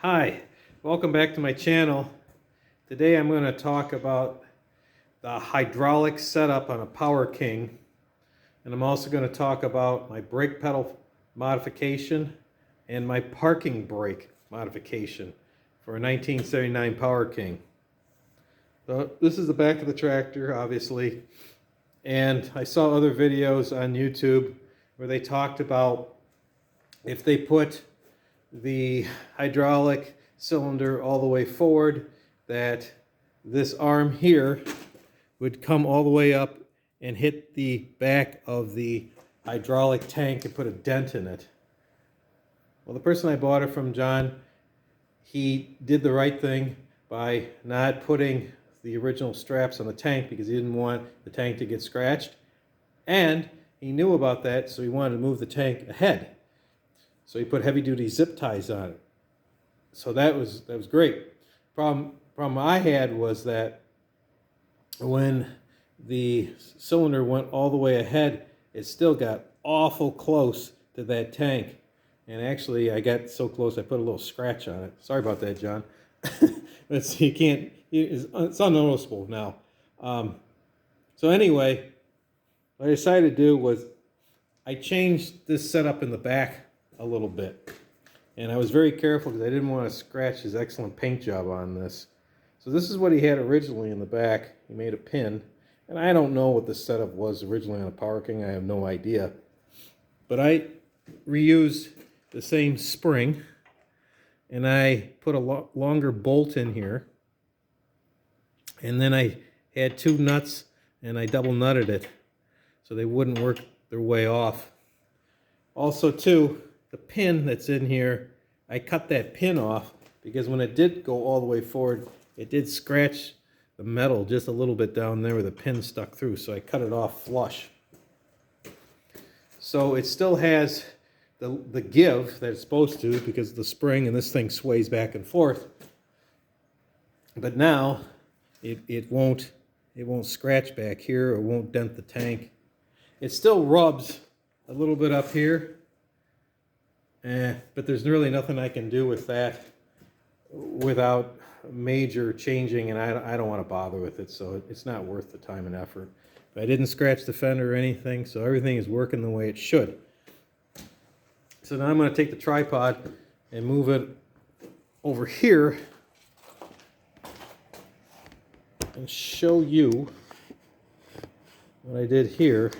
Hi, welcome back to my channel. Today I'm going to talk about the hydraulic setup on a Power King, and I'm also going to talk about my brake pedal modification and my parking brake modification for a 1979 Power King. So this is the back of the tractor, obviously, and I saw other videos on YouTube where they talked about if they put the hydraulic cylinder all the way forward, that this arm here would come all the way up and hit the back of the hydraulic tank and put a dent in it. Well, the person I bought it from, John, he did the right thing by not putting the original straps on the tank because he didn't want the tank to get scratched, and he knew about that, so he wanted to move the tank ahead. So he put heavy-duty zip ties on it. So that was great. Problem I had was that when the cylinder went all the way ahead, it still got awful close to that tank. And actually, I got so close I put a little scratch on it. Sorry about that, John. But you can't. It's unnoticeable now. So anyway, what I decided to do was I changed this setup in the back a little bit, and I was very careful because I didn't want to scratch his excellent paint job on this. So this is what he had originally in the back. He made a pin, and I don't know what the setup was originally on a Power King. I have no idea, but I reused the same spring, and I put a longer bolt in here, and then I had two nuts and I double nutted it so they wouldn't work their way off. Also too, the pin that's in here, I cut that pin off because when it did go all the way forward, it did scratch the metal just a little bit down there where the pin stuck through, so I cut it off flush. So it still has the give that it's supposed to because of the spring, and this thing sways back and forth. But now it won't scratch back here or won't dent the tank. It still rubs a little bit up here. But there's really nothing I can do with that without major changing, and I don't want to bother with it, so it's not worth the time and effort. But I didn't scratch the fender or anything, so everything is working the way it should. So now I'm going to take the tripod and move it over here and show you what I did here.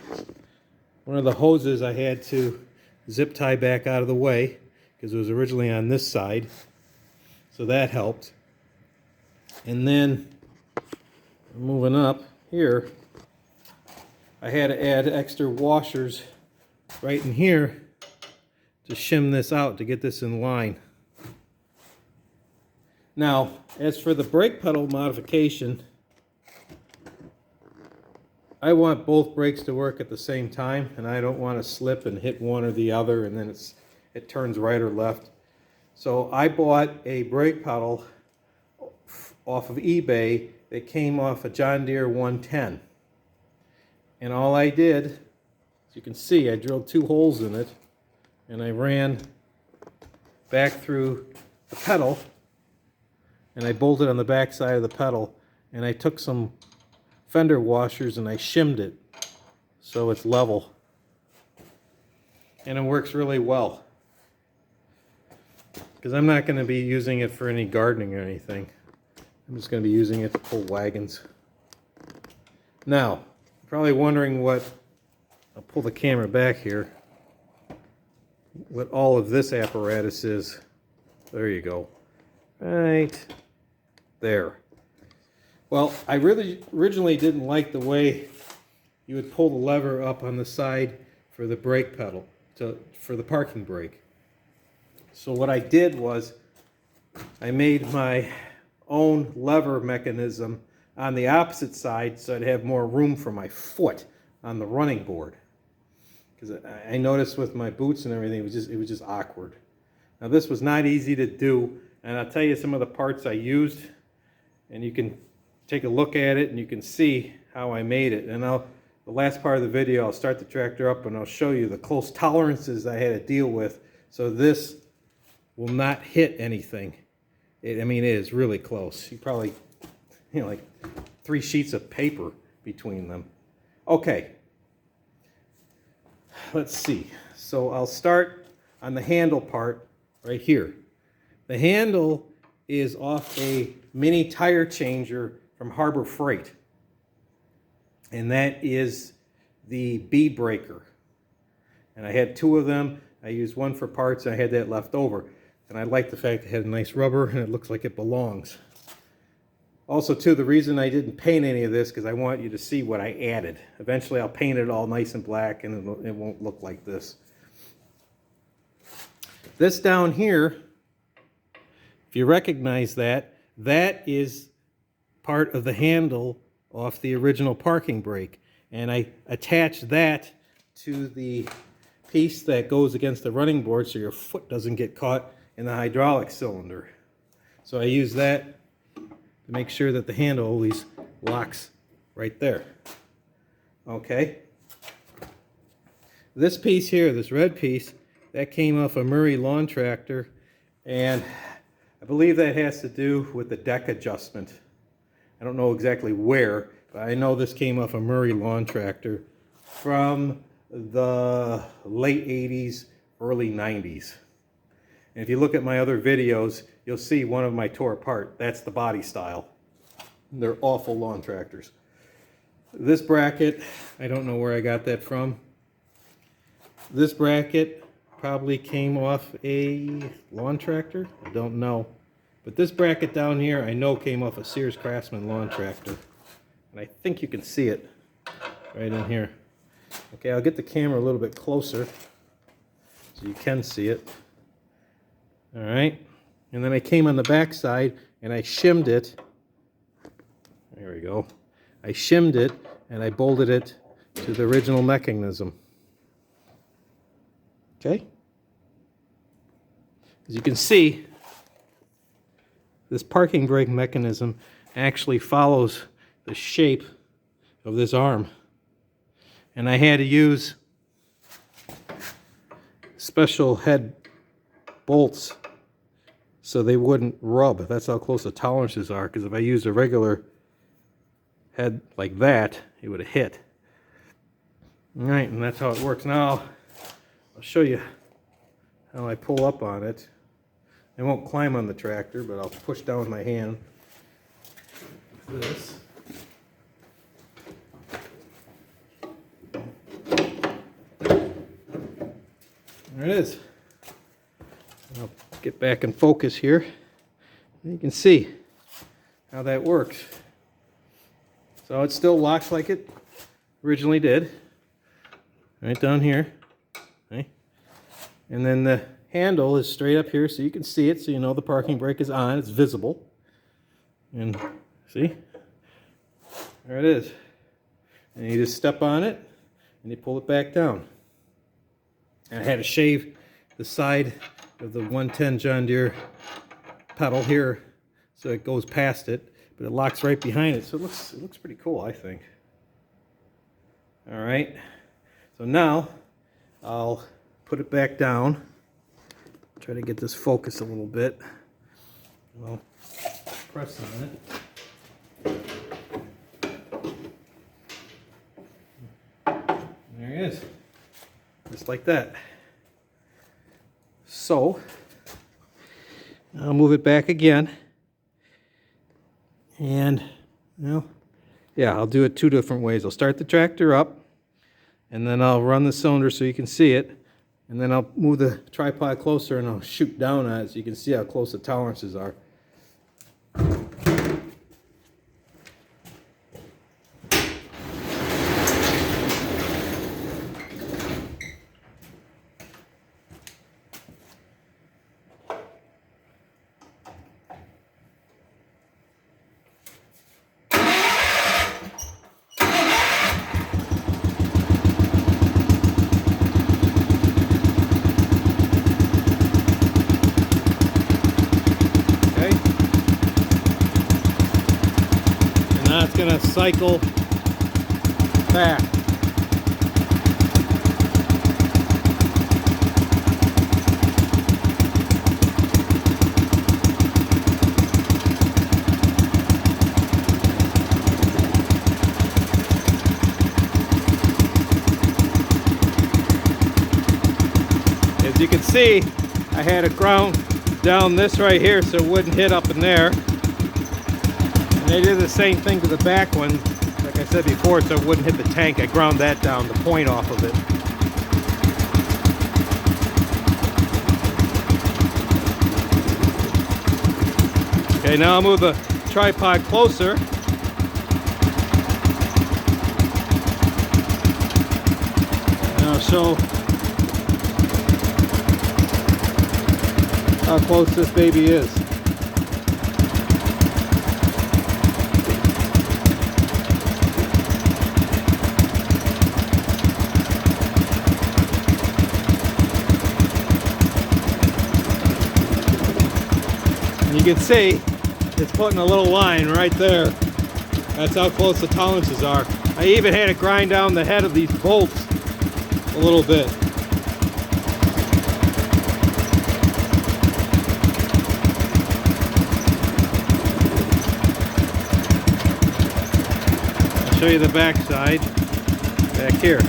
One of the hoses I had to zip tie back out of the way because it was originally on this side, so that helped. And then moving up here, I had to add extra washers right in here to shim this out to get this in line. Now, as for the brake pedal modification, I want both brakes to work at the same time, and I don't want to slip and hit one or the other and then it turns right or left. So I bought a brake pedal off of eBay that came off a John Deere 110. And all I did, as you can see, I drilled 2 holes in it and I ran back through the pedal and I bolted on the back side of the pedal, and I took some fender washers and I shimmed it so it's level, and it works really well because I'm not going to be using it for any gardening or anything. I'm just going to be using it to pull wagons. Now, you're probably wondering what, I'll pull the camera back here, what all of this apparatus is. There you go, right there. Well, I really originally didn't like the way you would pull the lever up on the side for the brake pedal, for the parking brake. So what I did was I made my own lever mechanism on the opposite side so I'd have more room for my foot on the running board. Because I noticed with my boots and everything, it was just awkward. Now this was not easy to do, and I'll tell you some of the parts I used, and you can take a look at it and you can see how I made it. And the last part of the video, I'll start the tractor up and I'll show you the close tolerances I had to deal with so this will not hit anything. I mean, it is really close. You probably, like 3 sheets of paper between them. Okay. Let's see. So I'll start on the handle part right here. The handle is off a mini tire changer from Harbor Freight. And that is the bead breaker. And I had 2 of them. I used one for parts, and I had that left over. And I like the fact it had a nice rubber, and it looks like it belongs. Also, too, the reason I didn't paint any of this, because I want you to see what I added. Eventually, I'll paint it all nice and black, and it won't look like this. This down here, if you recognize that, that is part of the handle off the original parking brake. And I attached that to the piece that goes against the running board so your foot doesn't get caught in the hydraulic cylinder. So I use that to make sure that the handle always locks right there. Okay. This piece here, this red piece, that came off a Murray lawn tractor, and I believe that has to do with the deck adjustment. I don't know exactly where, but I know this came off a Murray lawn tractor from the late 80s, early 90s. And if you look at my other videos, you'll see one of my tore apart. That's the body style. They're awful lawn tractors. This bracket, I don't know where I got that from. This bracket probably came off a lawn tractor. I don't know. But this bracket down here, I know came off a Sears Craftsman lawn tractor. And I think you can see it right in here. Okay, I'll get the camera a little bit closer so you can see it. All right. And then I came on the back side and I shimmed it. There we go. I shimmed it and I bolted it to the original mechanism. Okay? As you can see, this parking brake mechanism actually follows the shape of this arm. And I had to use special head bolts so they wouldn't rub. That's how close the tolerances are, because if I used a regular head like that, it would have hit. All right, and that's how it works. Now, I'll show you how I pull up on it. I won't climb on the tractor, but I'll push down with my hand. This. There it is. I'll get back in focus here. And you can see how that works. So it still locks like it originally did. Right down here. Okay. And then the handle is straight up here so you can see it, so you know the parking brake is on. It's visible. And see? There it is. And you just step on it and you pull it back down. And I had to shave the side of the 110 John Deere pedal here so it goes past it, but it locks right behind it, so it looks pretty cool, I think. All right, so now I'll put it back down. Try to get this focused a little bit. I'll press on it. There it is. Just like that. So, I'll move it back again. And, well, yeah, I'll do it 2 different ways. I'll start the tractor up, and then I'll run the cylinder so you can see it. And then I'll move the tripod closer and I'll shoot down on it so you can see how close the tolerances are. Going to cycle back. see, I had it ground down this right here so it wouldn't hit up in there. And I did the same thing to the back one, like I said before, so it wouldn't hit the tank. I ground that down, the point off of it. Okay, now I'll move the tripod closer. And I'll show how close this baby is. You can see it's putting a little line right there. That's how close the tolerances are. I even had to grind down the head of these bolts a little bit. I'll show you the back side back here.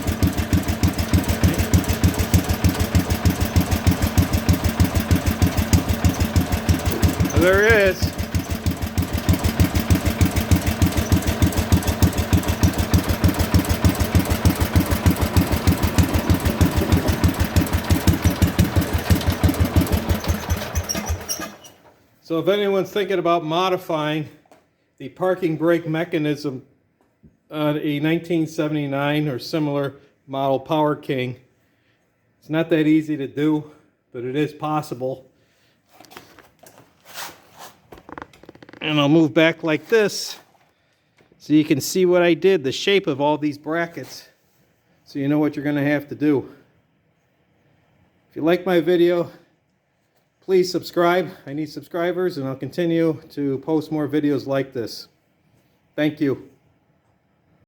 There it is. So if anyone's thinking about modifying the parking brake mechanism on a 1979 or similar model Power King, it's not that easy to do, but it is possible. And I'll move back like this so you can see what I did, the shape of all these brackets, so you know what you're going to have to do. If you like my video, please subscribe. I need subscribers, and I'll continue to post more videos like this. Thank you.